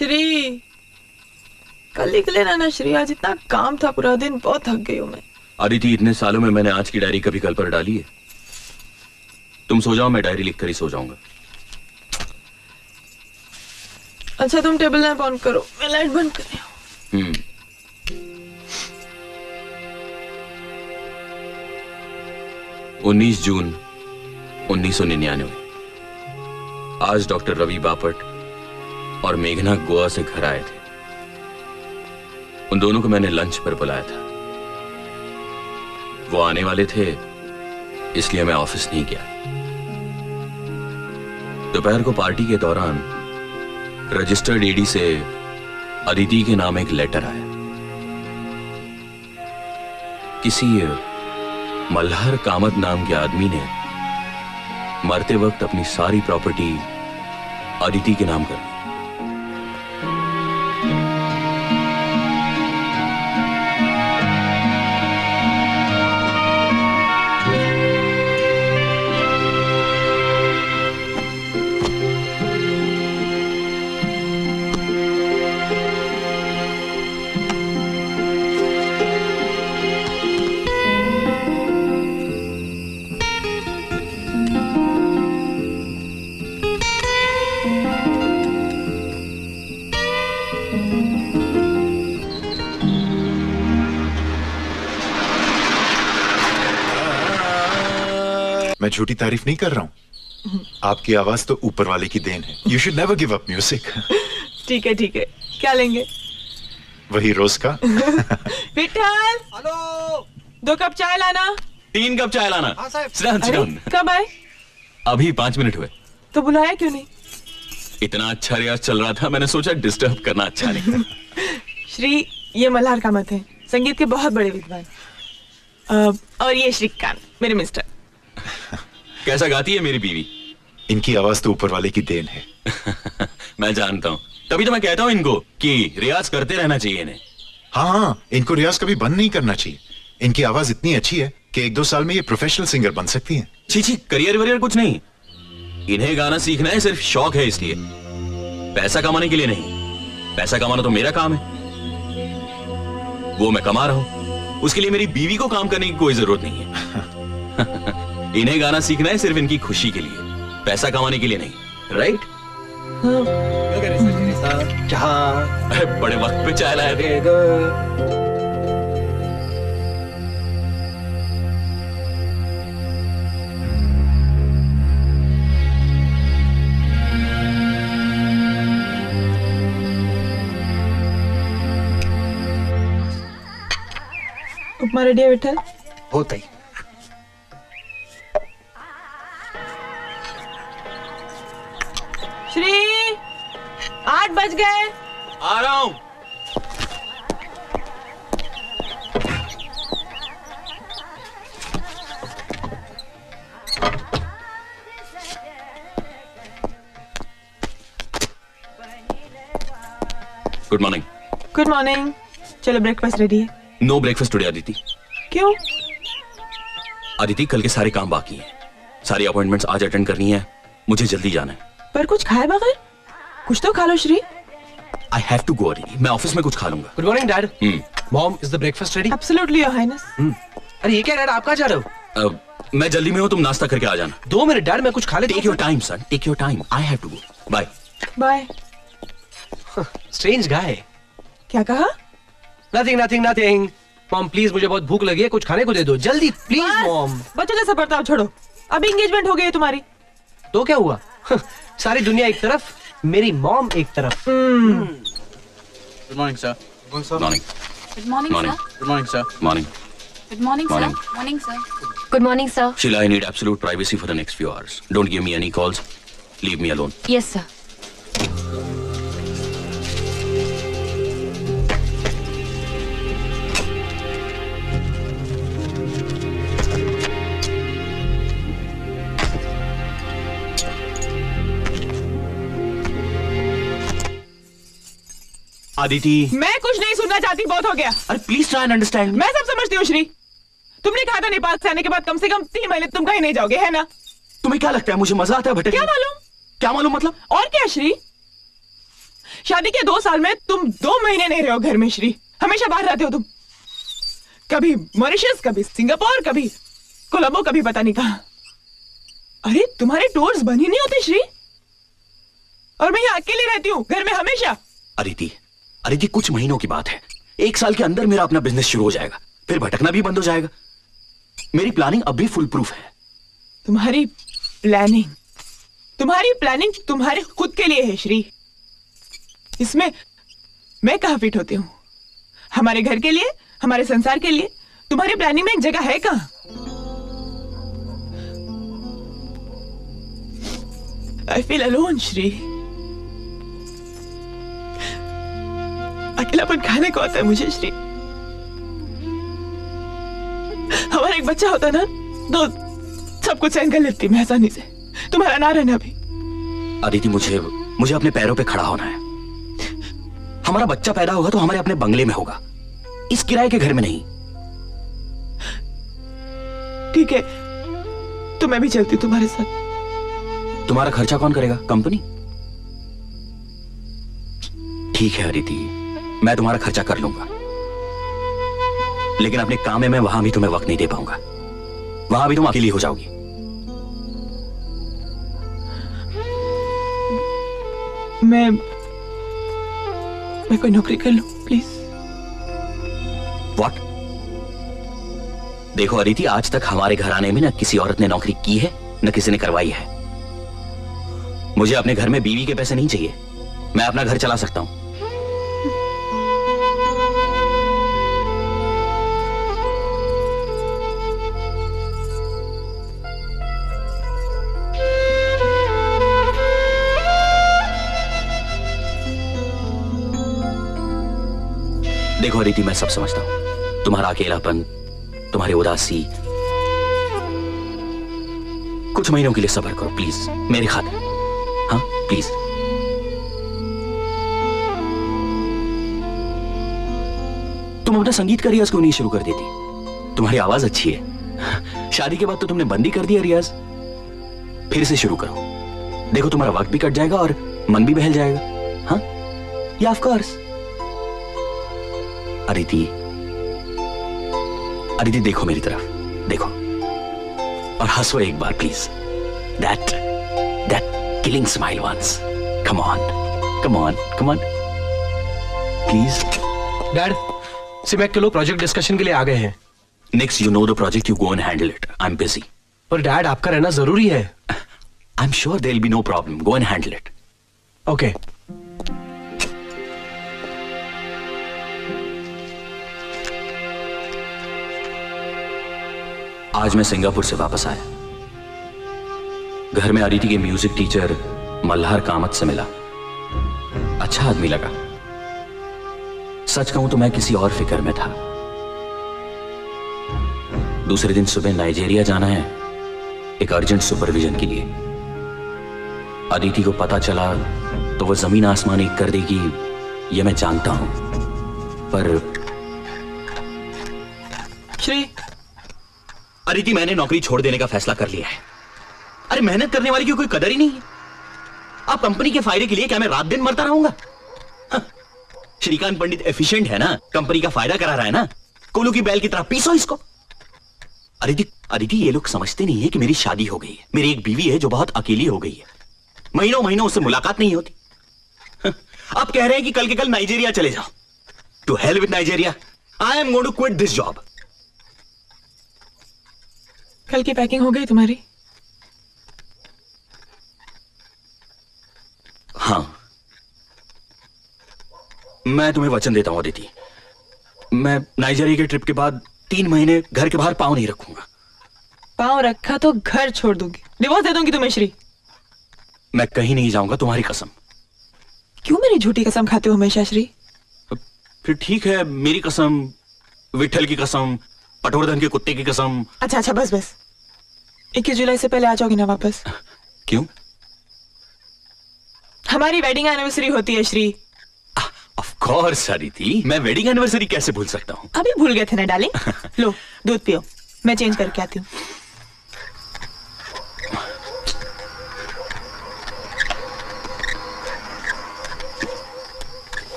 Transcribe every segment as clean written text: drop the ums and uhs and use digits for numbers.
श्री कल लिख लेना ना श्री, आज इतना काम था पूरा दिन, बहुत थक गई हूँ मैं। अदिति, इतने सालों में मैंने आज की डायरी कभी कल पर डाली है? तुम सो जाओ, मैं डायरी लिख कर ही सो जाऊंगा। अच्छा तुम टेबल लैंप ऑन करो, मैं लाइट बंद कर रही हूँ। 19 जून 1999। आज डॉक्टर रवि बापट और मेघना गोवा से घर आए थे। उन दोनों को मैंने लंच पर बुलाया था। वो आने वाले थे, इसलिए मैं ऑफिस नहीं गया। दोपहर को पार्टी के दौरान रजिस्टर्ड एडी से अदिति के नाम एक लेटर आया। किसी मल्हार कामत नाम के आदमी ने मरते वक्त अपनी सारी प्रॉपर्टी अदिति के नाम कर दी। मैं झूठी तारीफ नहीं कर रहा हूँ। आपकी आवाज तो ऊपर वाले की देन है। You should never give up music. ठीक है ठीक है, क्या लेंगे? वही रोज का। विठल, हेलो, 2 कप चाय लाना। 3 कप चाय लाना। हाँ साहब। Sit down। कब आए? अभी 5 मिनट हुए। तो बुलाया क्यों नहीं? इतना अच्छा रियाज चल रहा था, मैंने सोचा डिस्टर्ब करना अच्छा नहीं। श्री, ये मल्हार कामत है, संगीत के बहुत बड़े विद्वान। और ये श्रीकांत, मेरे मिस्टर। कैसा गाती है मेरी बीवी? इनकी आवाज तो ऊपर वाले की देन है। मैं जानता हूँ, तभी तो मैं कहता हूँ इनको कि रियाज करते रहना चाहिए इन्हें। हाँ, इनको रियाज कभी बंद नहीं करना चाहिए। इनकी आवाज इतनी अच्छी है कि 1-2 साल में ये प्रोफेशनल सिंगर बन सकती हैं। छी, करियर वरियर कुछ नहीं। इन्हें गाना सीखना है, सिर्फ शौक है, इसलिए पैसा कमाने के लिए नहीं। पैसा कमाना तो मेरा काम है, वो मैं कमा रहा हूं। उसके लिए मेरी बीवी को काम करने की कोई जरूरत नहीं है। इन्हें गाना सीखना है सिर्फ इनकी खुशी के लिए, पैसा कमाने के लिए नहीं। राइट? अरे बड़े वक्त पे चाय लाए थे। उपमा रेडी है विठल? होता ही। श्री, 8 बज गए। आ रहा हूं। Good morning. Good morning. चलो ब्रेकफास्ट रेडी है। No breakfast today Aditi. क्यों? अदिति, कल के सारे काम बाकी हैं। सारी अपॉइंटमेंट्स आज अटेंड करनी है, मुझे जल्दी जाना है। पर कुछ खाए बगैर? कुछ तो खा लो Shri. I have to go Aditi, मैं ऑफिस में कुछ खा लूंगा। Good morning dad. Mom, is the breakfast ready? Absolutely your highness. अरे ये क्या डैड, आप कहाँ जा रहे हो? मैं जल्दी में हूँ, तुम नाश्ता करके आ जाना। 2 मिनट डैड, मैं कुछ खा लेता हूँ। Take your time son, take your time. I have to go. Bye bye. Strange guy. क्या कहा? नथिंग। मॉम प्लीज, मुझे बहुत भूख लगी है, कुछ खाने को दे दो जल्दी प्लीज मॉम। बच्चों जैसा बर्ताव छोड़ो, अभी एंगेजमेंट हो गई है तुम्हारी। तो क्या हुआ? सारी दुनिया एक तरफ, मेरी मॉम एक तरफ। Good morning, sir. Morning. Good morning, Morning. sir. Good morning, sir. Morning. Good morning, sir. Morning. Morning, sir. Good morning, sir. Sheila, I need absolute privacy for the next few hours. Don't give me any calls. Leave me alone. Yes, sir. Aditi, मैं कुछ नहीं सुनना चाहती, बहुत हो गया। अरे please try and understand. मैं सब समझती हूँ श्री। तुमने कहा था नेपाल से आने के बाद कम से कम 3 महीने तुम कहीं नहीं जाओगे, है ना? तुम्हें क्या लगता है मुझे मजा आता है भटकने? क्या मालूम? क्या मालूम मतलब? और क्या श्री, शादी के 2 साल में तुम 2 महीने नहीं रहे हो घर में श्री। हमेशा बाहर रहते हो तुम, कभी मॉरिशस, कभी सिंगापुर, कभी कोलंबो, कभी पता नहीं कहां। अरे तुम्हारे टूर्स बन ही नहीं होते श्री। और मैं यहाँ अकेली रहती हूँ घर में हमेशा। अदिति, अदिति कुछ महीनों की बात है, 1 साल के अंदर मेरा अपना बिजनेस शुरू हो जाएगा, फिर भटकना भी बंद हो जाएगा। मेरी प्लानिंग अब भी फुल प्रूफ है। तुम्हारी प्लानिंग तुम्हारे खुद के लिए है श्री। इसमें मैं कहां फिट होती हूँ? हमारे घर के लिए, हमारे संसार के लिए तुम्हारी प्लानिंग में एक जगह है कहां? I feel alone Shri. अकेलापन खाने को आता है मुझे श्री। हमारा एक बच्चा होता ना तो सब कुछ सहन कर लेती मैं आसानी से। तुम्हारा ना रहना भी। अदिति, मुझे अपने पैरों पे खड़ा होना है। हमारा बच्चा पैदा होगा तो हमारे अपने बंगले में होगा, इस किराए के घर में नहीं। ठीक है, तो मैं भी चलती हूँ तुम्हारे साथ। तुम्हारा खर्चा कौन करेगा? कंपनी? ठीक है अदिति, मैं तुम्हारा खर्चा कर लूंगा, लेकिन अपने काम में मैं वहां भी तुम्हें वक्त नहीं दे पाऊंगा। वहां भी तुम अकेली हो जाओगी। मैं कोई नौकरी कर लूं प्लीज? व्हाट? देखो अदिति, आज तक हमारे घराने में न किसी औरत ने नौकरी की है न किसी ने करवाई है। मुझे अपने घर में बीवी के पैसे नहीं चाहिए, मैं अपना घर चला सकता हूं। देखो अदिति, मैं सब समझता हूं, तुम्हारा अकेलापन, तुम्हारी उदासी। कुछ महीनों के लिए सब्र करो प्लीज, मेरे खातिर। हाँ प्लीज। तुम अपना संगीत का रियाज क्यों नहीं शुरू कर देती? तुम्हारी आवाज अच्छी है। शादी के बाद तो तुमने बंद ही कर दिया रियाज। फिर से शुरू करो, देखो तुम्हारा वक्त भी कट जाएगा और मन भी बहल जाएगा। हाँ या ऑफ कोर्स। अदिति, अदिति देखो मेरी तरफ, देखो और हंसो एक बार please. That killing smile once. Come on, please. Dad, सिमेक के लोग प्रोजेक्ट डिस्कशन के लिए आ गए हैं। Next, you know the project, you go and handle it. I'm busy. पर डैड, आपका रहना जरूरी है। I'm sure there'll be no problem. Go and handle it. Okay. आज मैं सिंगापुर से वापस आया। घर में अदिति के म्यूजिक टीचर मल्हार कामत से मिला। अच्छा आदमी लगा। सच कहूं तो मैं किसी और फिक्र में था। दूसरे दिन सुबह नाइजीरिया जाना है, एक अर्जेंट सुपरविजन के लिए। अदिति को पता चला तो वो जमीन आसमान एक कर देगी, ये मैं जानता हूं। पर श्री, अदिति, मैंने नौकरी छोड़ देने का फैसला कर लिया है। अरे मेहनत करने वाली की कोई कदर ही नहीं है। आप कंपनी के फायदे के लिए क्या मैं रात दिन मरता रहूंगा? हाँ। श्रीकांत पंडित एफिशिएंट है ना, कंपनी का फायदा करा रहा है ना, कोलू की बैल की तरह पीसो इसको। अदिति, ये लोग समझते नहीं है कि मेरी शादी हो गई है, मेरी एक बीवी है जो बहुत अकेली हो गई है, महीनों महीनों उससे मुलाकात नहीं होती। हाँ। आप कह रहे हैं कि कल के कल नाइजीरिया चले जाओ। To hell with Nigeria, I am going to quit this job. कल की पैकिंग हो गई तुम्हारी? हाँ, मैं तुम्हें वचन देता हूं अदिति, मैं नाइजीरिया के ट्रिप के बाद 3 महीने घर के बाहर पांव नहीं रखूंगा। पांव रखा तो घर छोड़ दूंगी, डिवोर्स दे दूंगी तुम्हें श्री। मैं कहीं नहीं जाऊंगा, तुम्हारी कसम। क्यों मेरी झूठी कसम खाते हो हमेशा श्री? फिर ठीक है, मेरी कसम, विठल की कसम, पटवर्धन के कुत्ते की कसम। अच्छा बस 21 जुलाई से पहले आ जाओगे ना वापस? क्यों? हमारी वेडिंग एनिवर्सरी होती है श्री। ऑफ कोर्स अदिति, मैं वेडिंग एनिवर्सरी कैसे भूल सकता हूँ? अभी भूल गए थे ना डार्लिंग। लो दूध पियो, मैं चेंज करके आती हूँ।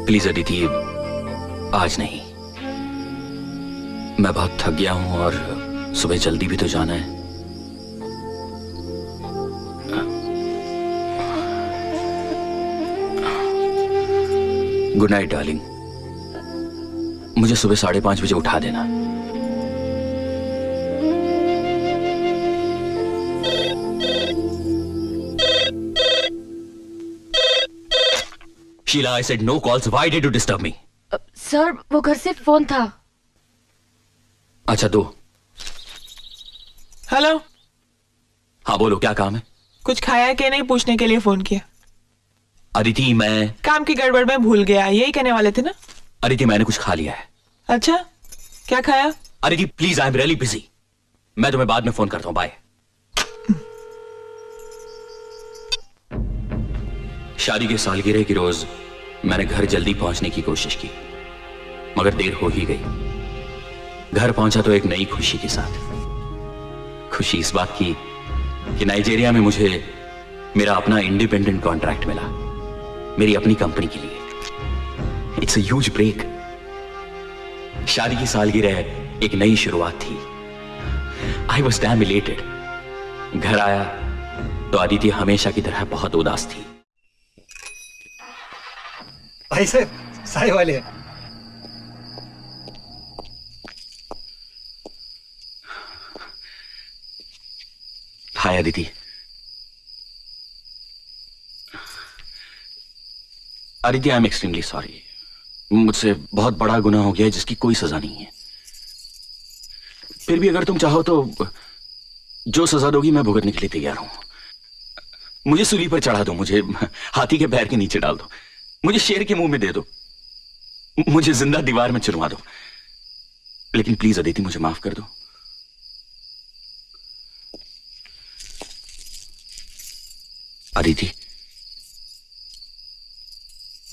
प्लीज अदिति, आज नहीं। मैं बहुत थक गया हूं और सुबह जल्दी भी तो जाना है। Good night darling. मुझे सुबह 5:30 बजे उठा देना। Sheila, I said no calls. Why did you disturb me? Sir वो घर से फोन था। अच्छा दो। हेलो, हाँ बोलो, क्या काम है? कुछ खाया कि नहीं पूछने के लिए फोन किया। अदिति, मैं काम की गड़बड़ में भूल गया, यही कहने वाले थे ना? अदिति, मैंने कुछ खा लिया है। अच्छा, क्या खाया? Aditi please, I am really busy. मैं तुम्हें बाद में फोन करता हूं। बाय। शादी के सालगिरह की रोज मैंने घर जल्दी पहुंचने की कोशिश की, मगर देर हो ही गई। घर पहुंचा तो एक नई खुशी के साथ। खुशी इस बात की कि नाइजीरिया में मुझे मेरा अपना इंडिपेंडेंट कॉन्ट्रैक्ट मिला, मेरी अपनी कंपनी के लिए। It's a huge break. शादी की सालगिरह एक नई शुरुआत थी। I was damn elated. घर आया तो अदिति हमेशा की तरह बहुत उदास थी। भाई साहब, साय वाले हैं। Hi Aditi. Aditi, I am extremely sorry. मुझसे बहुत बड़ा गुनाह हो गया है जिसकी कोई सजा नहीं है। फिर भी अगर तुम चाहो तो जो सजा दोगी मैं भुगतने के लिए तैयार हूं। मुझे सूली पर चढ़ा दो, मुझे हाथी के पैर के नीचे डाल दो, मुझे शेर के मुंह में दे दो, मुझे जिंदा दीवार में चुनवा दो, लेकिन प्लीज अदिति मुझे माफ कर दो। Aditi,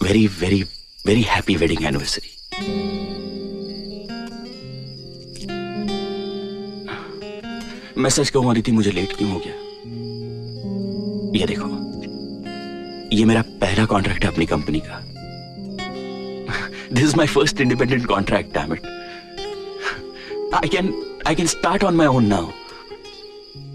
very very very happy wedding anniversary. मैं सच कहूं अदिति, मुझे लेट क्यों हो गया? ये देखो, ये मेरा पहला कॉन्ट्रैक्ट है अपनी कंपनी का। This is my first independent contract, damn it. I can start on my own now.